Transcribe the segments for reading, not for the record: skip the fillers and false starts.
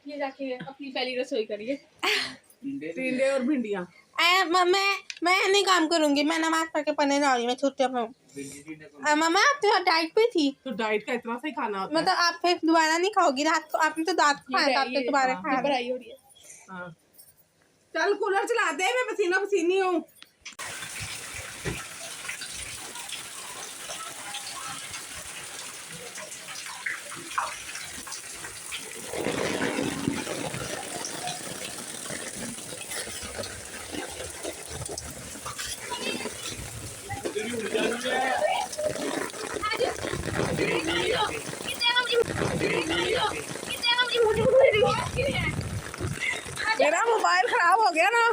ये जाके अपनी पहली रसोई करिए। टिंडे और भिंडियाँ। मैं नहीं काम करूंगी, मैं नमाज पढ़ के पढ़ने जा रही हूँ, मैं छुट्टी पर। मम्मा आप तो डाइट पे थी, तो डाइट का इतना सा ही खाना होता है। मतलब आप फिर दोबारा नहीं खाओगी रात को, आपने तो रात को खाया था, आप तो दोबारा खाया। पढ़ाई हो रही है। हाँ चल कूलर चलाते हैं, मैं पसीना पसीनी हूँ। मेरा मोबाइल खराब हो गया ना।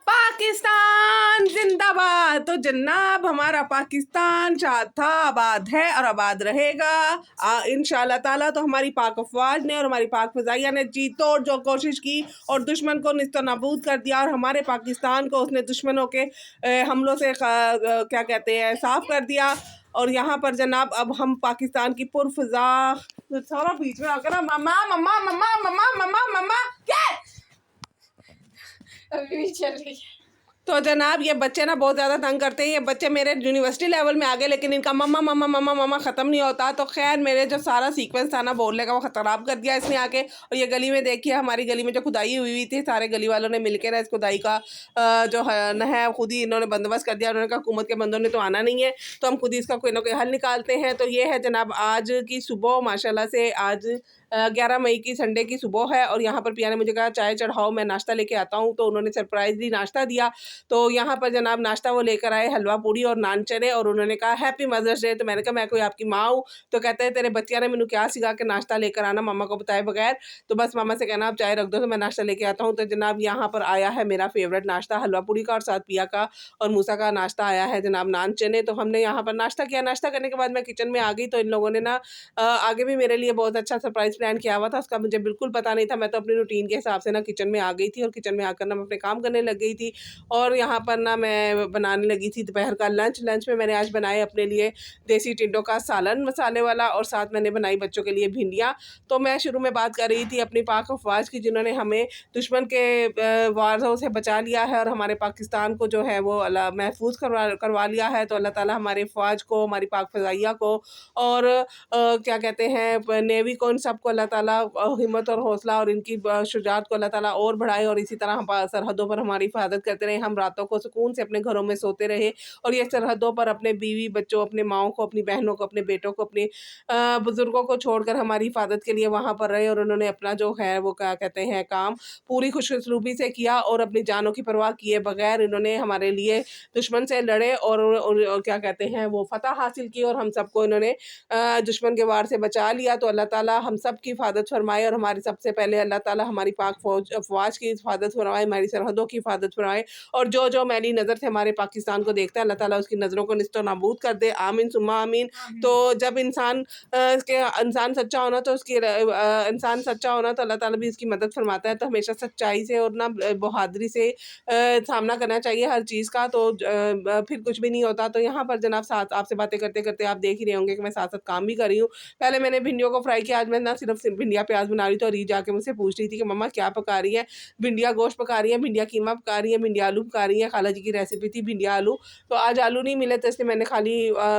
पाकिस्तान जिंदाबाद। तो जनाब हमारा पाकिस्तान शाद था, आबाद है और आबाद रहेगा इंशाल्लाह ताला। तो हमारी पाक अफवाज ने और हमारी पाक फ़िज़ाइया ने जी तोड़ जो कोशिश की और दुश्मन को निस्तो नाबूद कर दिया और हमारे पाकिस्तान को उसने दुश्मनों के हमलों से क्या कहते हैं साफ़ कर दिया। और यहाँ पर जनाब अब हम पाकिस्तान की पुरफ़िज़ा सारा बीच में आकर मम्मा मम्मा मम्मा मम्मा मम्मा मम्मा क्या अभी भी चल रही है। तो जनाब ये बच्चे ना बहुत ज़्यादा तंग करते हैं। ये बच्चे मेरे यूनिवर्सिटी लेवल में आ गए लेकिन इनका मम्मा मम्मा मम्मा मम्मा ख़त्म नहीं होता। तो खैर मेरे जो सारा सीक्वेंस था ना बोलने का वो ख़राब कर दिया इसने आके। और ये गली में देखिए, हमारी गली में जो खुदाई हुई थी, सारे गली वालों ने मिलकर ना इस खुदाई का जो है खुद ही इन्होंने बंदोबस्त कर दिया। उन्होंने कहा हुकूमत के बंदों ने तो आना नहीं है, तो हम खुद ही इसका कोई ना कोई हल निकालते हैं। तो ये है जनाब आज की सुबह, माशाल्लाह से आज 11 मई की संडे की सुबह है। और यहाँ पर पिया ने मुझे कहा चाय चढ़ाओ, मैं नाश्ता लेके आता हूँ। तो उन्होंने सरप्राइजली नाश्ता दिया। तो यहाँ पर जनाब नाश्ता वो लेकर आए हलवा पूड़ी और नान चने और उन्होंने कहा हैप्पी मदर्स डे। तो मैंने कहा मैं कोई आपकी माँ हूँ? तो कहते हैं तेरे बच्चिया ने मैंने क्या सिखा के नाश्ता लेकर आना मामा को बताए बगैर। तो बस मामा से कहना आप चाय रख दो तो मैं नाश्ता लेके आता हूँ। तो जनाब यहाँ पर आया है मेरा फेवरेट नाश्ता हलवा पूड़ी का और साथ पिया का और मूसा का नाश्ता आया है जनाब नान चने। तो हमने यहाँ पर नाश्ता किया। नाश्ता करने के बाद मैं किचन में आ गई। तो इन लोगों ने ना आगे भी मेरे लिए बहुत अच्छा सरप्राइज प्लान किया हुआ था, उसका मुझे बिल्कुल पता नहीं था। मैं तो अपनी रूटीन के हिसाब से ना किचन में आ गई थी और किचन में आकर ना मैं अपने काम करने लग गई थी। और यहाँ पर ना मैं बनाने लगी थी दोपहर का लंच में मैंने आज बनाए अपने लिए देसी टिंडों का सालन मसाले वाला और साथ मैंने बनाई बच्चों के लिए भिंडियाँ। तो मैं शुरू में बात कर रही थी अपनी पाक अफवाज की, जिन्होंने हमें दुश्मन के वारों से बचा लिया है और हमारे पाकिस्तान को जो है वो महफूज करवा लिया है। तो अल्लाह ताला हमारे अफवाज को, हमारी पाक फ़िज़ाइया को और क्या कहते हैं नेवी को, इन सबको अल्लाह ताला हिम्मत और हौसला और इनकी शुजात को अल्लाह ताला और बढ़ाए और इसी तरह हम सरहदों पर हमारी हिफाजत करते रहे। हम रातों को सुकून से अपने घरों में सोते रहे और ये सरहदों पर अपने बीवी बच्चों, अपने माओं को, अपनी बहनों को, अपने बेटों को, अपने बुज़ुर्गों को छोड़कर हमारी हिफाजत के लिए वहाँ पर रहे। और उन्होंने अपना जो है वो क्या कहते हैं काम पूरी खुशउस्लूबी से किया और अपनी जानों की परवाह किए बगैर इन्होंने हमारे लिए दुश्मन से लड़े और क्या कहते हैं वो फतह हासिल की और हम सबको इन्होंने दुश्मन के वार से बचा लिया। तो अल्लाह ताला हम सब की हिफाजत फरमाए और हमारी सबसे पहले अल्लाह ताला हमारी पाक अफवाज की हिफाजत फरमाए, हमारी सरहदों की हिफाजत फरमाए और जो मैली नज़र से हमारे पाकिस्तान को देखता है अल्लाह ताला उसकी नज़रों को निस्तो नाबूद कर दे। आमीन सुम्मा आमीन। तो जब इंसान सच्चा होना तो उसकी इंसान सच्चा होना तो अल्लाह ताला भी उसकी मदद फरमाता है। तो हमेशा सच्चाई से और ना बहादुरी से सामना करना चाहिए हर चीज़ का, तो फिर कुछ भी नहीं होता। तो यहाँ पर जनाब साथ आपसे बातें करते करते आप देख ही रहे होंगे कि मैं साथ साथ काम भी कर रही हूँ। पहले मैंने भिंडियों को फ्राई किया, आज मैं ना सिर्फ भिंडिया प्याज बना रही थी। और री जाके मुझसे पूछ रही थी कि मम्मा क्या पका रही है? भिंडिया गोश्त पका रही है, भिंडिया कीमा पका रही है, भिंडिया आलू पका रही है। खाला जी की रेसिपी थी भिंडिया आलू, तो आज आलू नहीं मिले तो इसलिए मैंने खाली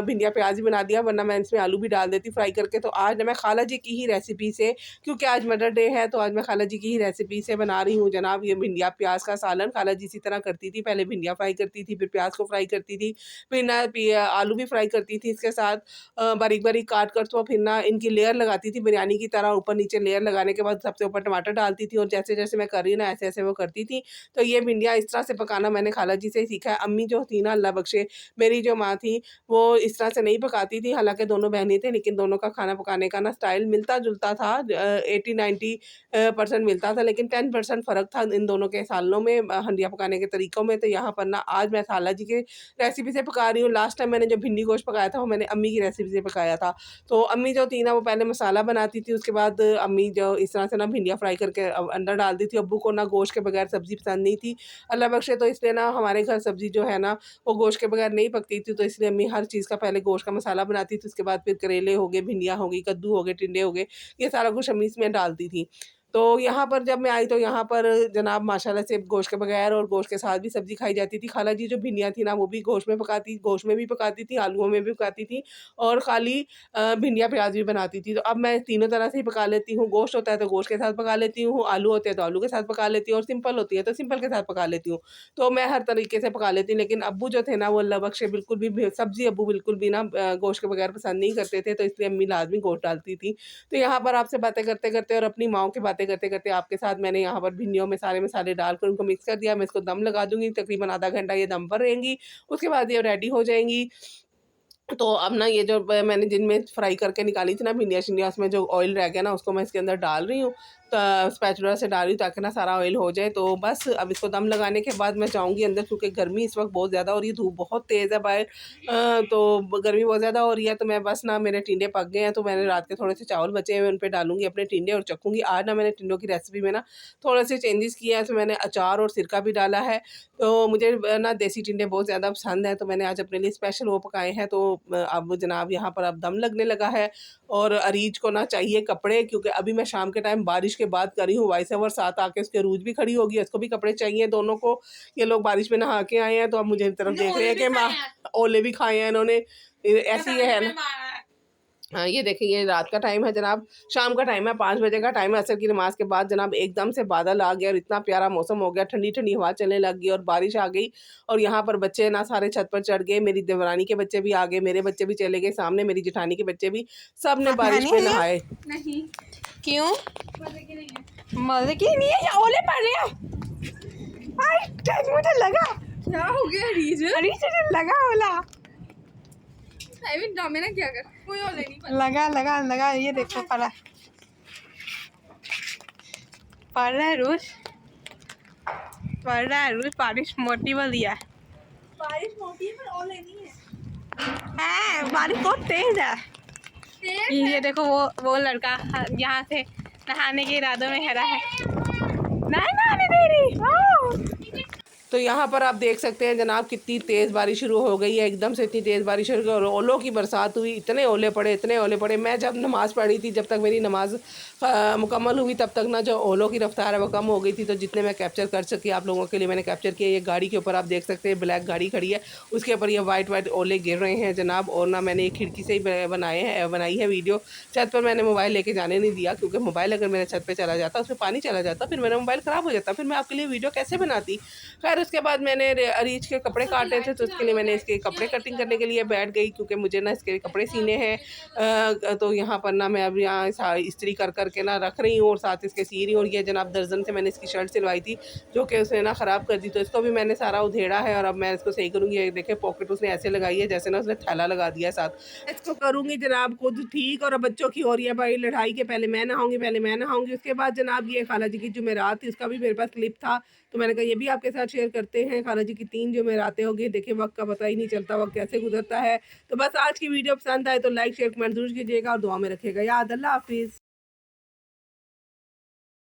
भिंडिया प्याज ही बना दिया, वरना मैं इसमें आलू भी डाल देती फ्राई करके। तो आज मैं खाला जी की ही रेसिपी से, क्योंकि आज मदर डे है, तो आज मैं खाला जी की ही रेसिपी से बना रही हूँ जनाब ये भिंडिया प्याज का सालन। खाला जी इसी तरह करती थी, पहले भिंडिया फ्राई करती थी, फिर प्याज को फ्राई करती थी, फिर ना आलू भी फ्राई करती थी इसके साथ बारीक बारीक काट कर। तो फिर ना इनकी लेयर लगाती थी बिरयानी की तरह, ऊपर नीचे लेयर लगाने के बाद सबसे ऊपर टमाटर डालती थी और जैसे जैसे मैं कर रही हूँ ना ऐसे ऐसे वो करती थी। तो ये भिंडिया इस तरह से पकाना मैंने खाला जी से ही सीखा है। अम्मी जो थी ना अल्लाह बख्शे, मेरी जो माँ थी वो इस तरह से नहीं पकाती थी। हालांकि दोनों बहनें थे लेकिन दोनों का खाना पकाने का ना स्टाइल मिलता जुलता था, 80-90% मिलता था, लेकिन 10% फ़र्क था इन दोनों के सालों में हंडिया पकाने के तरीक़ों में। तो यहाँ पर ना आज मैं खाला जी के रेसिपी से पका रही हूँ। लास्ट टाइम मैंने जो भिंडी गोश्त पकाया था वो मैंने अम्मी की रेसिपी से पकाया था। तो अम्मी जो थी ना वो पहले मसाला बनाती थी, उसके बाद अम्मी जो इस तरह से ना भिंडियाँ फ्राई करके अंदर डाल दी थी। अब्बू को ना गोश्त के बगैर सब्ज़ी पसंद नहीं थी, अल्लाह बख्शे, तो इसलिए ना हमारे घर सब्ज़ी जो है ना वो गोश्त के बगैर नहीं पकती थी। तो इसलिए अम्मी हर चीज़ का पहले गोश्त का मसाला बनाती थी, उसके बाद फिर करेले हो गए, भिंडियाँ हो गई, कद्दू हो गए, टिंडे हो गए, ये सारा कुछ अम्मी इसमें डालती थी। तो यहाँ पर जब मैं आई तो यहाँ पर जनाब माशाल्लाह से गोश्त के बगैर और गोश्त के साथ भी सब्ज़ी खाई जाती थी। खाला जी जो भिंडियाँ थी ना वो भी गोश्त में भी पकाती थी, आलूओं में भी पकाती थी और खाली भिंडियाँ प्याज भी बनाती थी। तो अब मैं तीनों तरह से ही पका लेती हूँ। गोश्त होता है तो गोश्त के साथ पका लेती हूँ, आलू होते हैं तो आलू के साथ पका लेती हूँ और सिंपल होती है तो सिंपल के साथ पका लेती हूँ। तो मैं हर तरीके से पका लेती हूँ। लेकिन अब्बू जो थे ना वो अल्लाह बख्शे बिल्कुल भी सब्ज़ी अब्बू बिल्कुल भी ना गोश्त के बगैर पसंद नहीं करते थे, तो इसलिए अम्मी लाज़मी गोश्त डालती थी। तो यहाँ पर आपसे बातें करते-करते और अपनी माँओं की बातें करते-करते आपके साथ मैंने यहाँ पर भिंडियों में सारे मसाले डालकर उनको मिक्स कर दिया। मैं इसको दम लगा दूँगी, तकरीबन आधा घंटा ये दम पर रहेंगी, उसके बाद ये रेडी हो जाएँगी। तो अब ना ये जो मैंने जिनमें फ्राई करके निकाली थी ना भिंडियाँ-शिंडियाँ, उसमें जो ऑयल रह गया ना उसको मैं इसके अंदर डाल रही हूँ। स्पैचुला से डाल रही हूँ ताकि ना सारा ऑयल हो जाए। तो बस अब इसको दम लगाने के बाद मैं जाऊँगी अंदर, क्योंकि गर्मी इस वक्त बहुत ज़्यादा हो रही है, धूप बहुत तेज़ है बाहर। तो गर्मी बहुत ज़्यादा हो रही है, तो मैं बस ना मेरे टिंडे पक गए हैं, तो मैंने रात के थोड़े से चावल बचे हुए उन पे डालूँगी अपने टिंडे और चखूँगी। आज ना मैंने टिंडों की रेसिपी में ना थोड़े से चेंजेस किए हैं, तो मैंने अचार और सिरका भी डाला है। तो मुझे ना देसी टिंडे बहुत ज़्यादा पसंद हैं, तो मैंने आज अपने लिए स्पेशल वो पकाए हैं। तो अब जनाब यहाँ पर अब दम लगने लगा है और अरीज को ना चाहिए कपड़े, क्योंकि अभी मैं शाम के टाइम बारिश के बाद कर रही हूँ वॉइस ओवर, साथ आके उसकी अरूज भी खड़ी होगी, उसको भी कपड़े चाहिए दोनों को। ये लोग बारिश में नहा के आए हैं तो अब मुझे तरफ देख रहे हैं कि माँ ओले भी खाए हैं इन्होंने, ऐसी ये है ना। हाँ, ये देखिए ये रात का टाइम है जनाब, शाम का टाइम है, 5 बजे का टाइम है असर की नमाज़ के बाद। जनाब एकदम से बादल आ गया और इतना प्यारा मौसम हो गया, ठंडी-ठंडी हवा चलने लग गई और बारिश आ गई। और यहाँ पर बच्चे ना सारे छत पर चढ़ गए, मेरी देवरानी के बच्चे भी आ गए, मेरे बच्चे भी चले गए सामने, मेरी जेठानी के बच्चे भी, सब ने बारिश में नहाए। नहीं, क्यों? मजे की नहीं है। मजे की नहीं है या ओले पड़ रहे हैं? आई मुझे लगा क्या हो गया रीज? अरे से लगा ओला, आई मीन ड्रामे ना क्या कर, कोई और नहीं पता। लगा लगा लगा, ये देखो पड़ा पड़ रहा है रोज, पड़ रहा है रोज, बारिश मोटी वाली है। बारिश मोटी है पर ओले नहीं है। बारिश बहुत तेज है। तेज ये देखो वो लड़का यहाँ से नहाने के इरादों में खड़ा है, नहीं नहाने दे रही। तो यहाँ पर आप देख सकते हैं जनाब कितनी तेज़ बारिश शुरू हो गई है, एकदम से इतनी तेज़ बारिश शुरू और ओलों की बरसात हुई, इतने ओले पड़े। मैं जब नमाज़ पढ़ी थी, जब तक मेरी नमाज़ मुकम्मल हुई तब तक ना जो ओलों की रफ्तार है वो कम हो गई थी। तो जितने मैं कैप्चर कर सकी आप लोगों के लिए मैंने कैप्चर किया। ये गाड़ी के ऊपर आप देख सकते हैं ब्लैक गाड़ी खड़ी है, उसके ऊपर ये वाइट ओले गिर रहे हैं जनाब। और ना मैंने एक खिड़की से ही बनाई है वीडियो। छत पर मैंने मोबाइल लेके जाने नहीं दिया, क्योंकि मोबाइल अगर मेरे छत पर चला जाता, उसमें पानी चला जाता, फिर मेरा मोबाइल ख़राब हो जाता, फिर मैं आपके लिए वीडियो कैसे बनाती। खैर उसके बाद मैंने अरीज के कपड़े काटे थे, तो उसके लिए मैंने इसके कपड़े कटिंग करने के लिए बैठ गई, क्योंकि मुझे ना इसके कपड़े सीने हैं। तो यहाँ पर ना मैं अब यहाँ इस्त्री कर करके ना रख रही हूँ और साथ इसके सी रही हूँ। और ये जनाब दर्जन से मैंने इसकी शर्ट सिलवाई थी, जो कि उसने ना ख़राब कर दी, तो इसको भी मैंने सारा उधेड़ा है और अब मैं इसको सही करूँगी। ये देखे पॉकेट उसने ऐसे लगाई है जैसे ना उसने थैला लगा दिया है साथ। इसको करूँगी जनाब खुद ठीक। और बच्चों की हो रही है भाई लड़ाई के पहले मैं नहाऊंगी, उसके बाद जनाब ये खाला जी की जुमेरात थी, उसका भी मेरे पास क्लिप था, तो मैंने कहा ये भी आपके साथ शेयर करते हैं। खाला जी की 3 जुमेरातें हो गई, देखिए वक्त का पता ही नहीं चलता, वक्त कैसे गुजरता है। तो बस आज की वीडियो पसंद आए तो लाइक शेयर कमेंट जरूर कीजिएगा और दुआ में रखिएगा याद। अल्लाह हाफिज़।